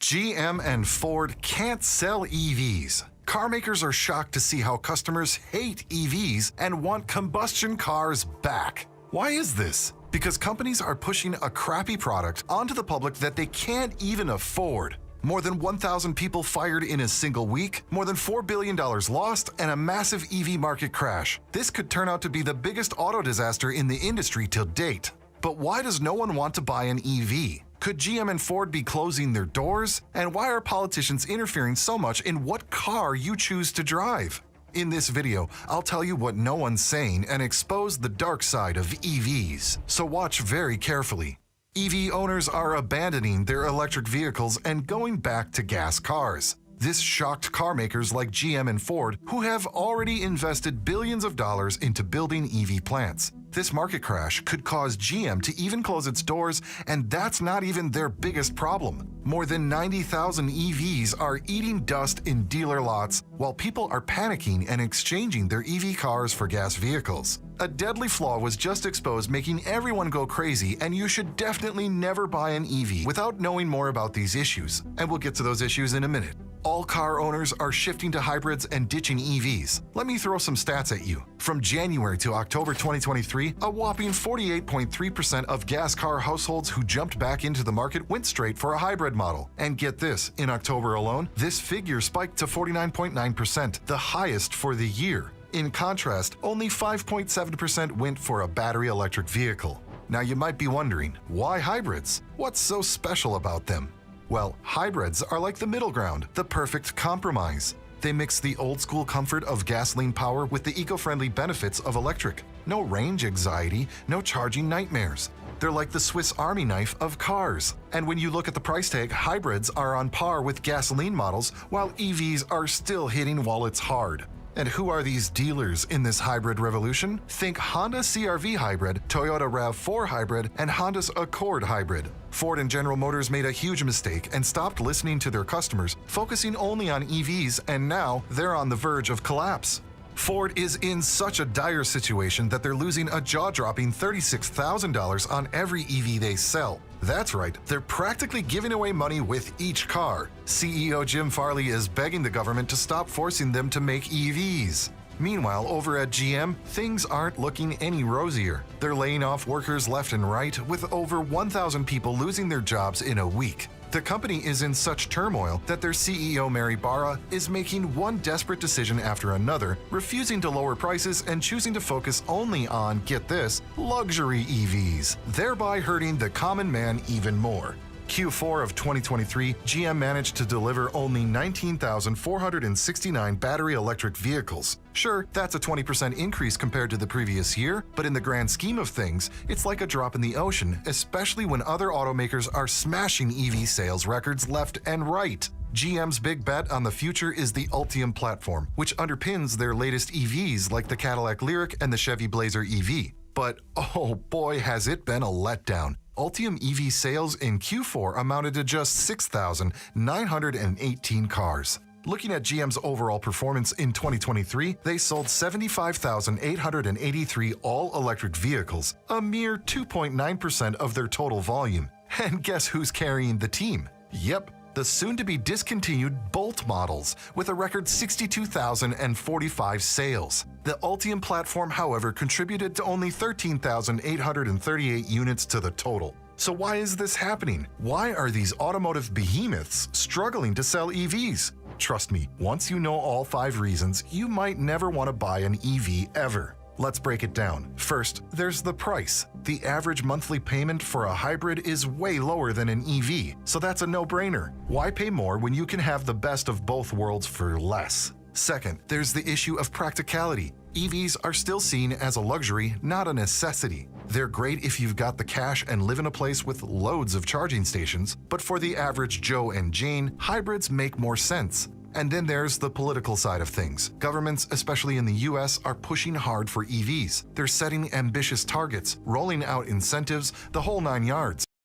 GM and Ford can't sell EVs. Car makers are shocked to see how customers hate EVs and want combustion cars back. Why is this? Because companies are pushing a crappy product onto the public that they can't even afford. More than 1,000 people fired in a single week, more than $4 billion lost, and a massive EV market crash. This could turn out to be the biggest auto disaster in the industry till date. But why does no one want to buy an EV? Could GM and Ford be closing their doors? And why are politicians interfering so much in what car you choose to drive? In this video, I'll tell you what no one's saying and expose the dark side of EVs. So watch very carefully. EV owners are abandoning their electric vehicles and going back to gas cars. This shocked car makers like GM and Ford, who have already invested billions of dollars into building EV plants. This market crash could cause GM to even close its doors, and that's not even their biggest problem. More than 90,000 EVs are eating dust in dealer lots, while people are panicking and exchanging their EV cars for gas vehicles. A deadly flaw was just exposed, making everyone go crazy, and you should definitely never buy an EV without knowing more about these issues. And we'll get to those issues in a minute. All car owners are shifting to hybrids and ditching EVs. Let me throw some stats at you. From January to October 2023, a whopping 48.3% of gas car households who jumped back into the market went straight for a hybrid model. And get this, in October alone, this figure spiked to 49.9%, the highest for the year. In contrast, only 5.7% went for a battery electric vehicle. Now you might be wondering, why hybrids? What's so special about them? Well, hybrids are like the middle ground, the perfect compromise. They mix the old-school comfort of gasoline power with the eco-friendly benefits of electric. No range anxiety, no charging nightmares. They're like the Swiss Army knife of cars. And when you look at the price tag, hybrids are on par with gasoline models, while EVs are still hitting wallets hard. And who are these dealers in this hybrid revolution? Think Honda CR-V hybrid, Toyota RAV4 hybrid, and Honda's Accord hybrid. Ford and General Motors made a huge mistake and stopped listening to their customers, focusing only on EVs, and now they're on the verge of collapse. Ford is in such a dire situation that they're losing a jaw-dropping $36,000 on every EV they sell. That's right, they're practically giving away money with each car. CEO Jim Farley is begging the government to stop forcing them to make EVs. Meanwhile, over at GM, things aren't looking any rosier. They're laying off workers left and right, with over 1,000 people losing their jobs in a week. The company is in such turmoil that their CEO Mary Barra is making one desperate decision after another, refusing to lower prices and choosing to focus only on, get this, luxury EVs, thereby hurting the common man even more. Q4 of 2023, GM managed to deliver only 19,469 battery electric vehicles. Sure, that's a 20% increase compared to the previous year, but in the grand scheme of things, it's like a drop in the ocean, especially when other automakers are smashing EV sales records left and right. GM's big bet on the future is the Ultium platform, which underpins their latest EVs like the Cadillac Lyriq and the Chevy Blazer EV. But oh boy, has it been a letdown. Ultium EV sales in Q4 amounted to just 6,918 cars. Looking at GM's overall performance in 2023, they sold 75,883 all-electric vehicles, a mere 2.9% of their total volume. And guess who's carrying the team? Yep, the soon-to-be discontinued Bolt models, with a record 62,045 sales. The Ultium platform, however, contributed to only 13,838 units to the total. So why is this happening? Why are these automotive behemoths struggling to sell EVs? Trust me, once you know all 5 reasons, you might never want to buy an EV ever. Let's break it down. First, there's the price. The average monthly payment for a hybrid is way lower than an EV, so that's a no-brainer. Why pay more when you can have the best of both worlds for less? Second, there's the issue of practicality. EVs are still seen as a luxury, not a necessity. They're great if you've got the cash and live in a place with loads of charging stations, but for the average Joe and Jane, hybrids make more sense. And then there's the political side of things. Governments, especially in the US, are pushing hard for EVs. They're setting ambitious targets, rolling out incentives, the whole 9 yards.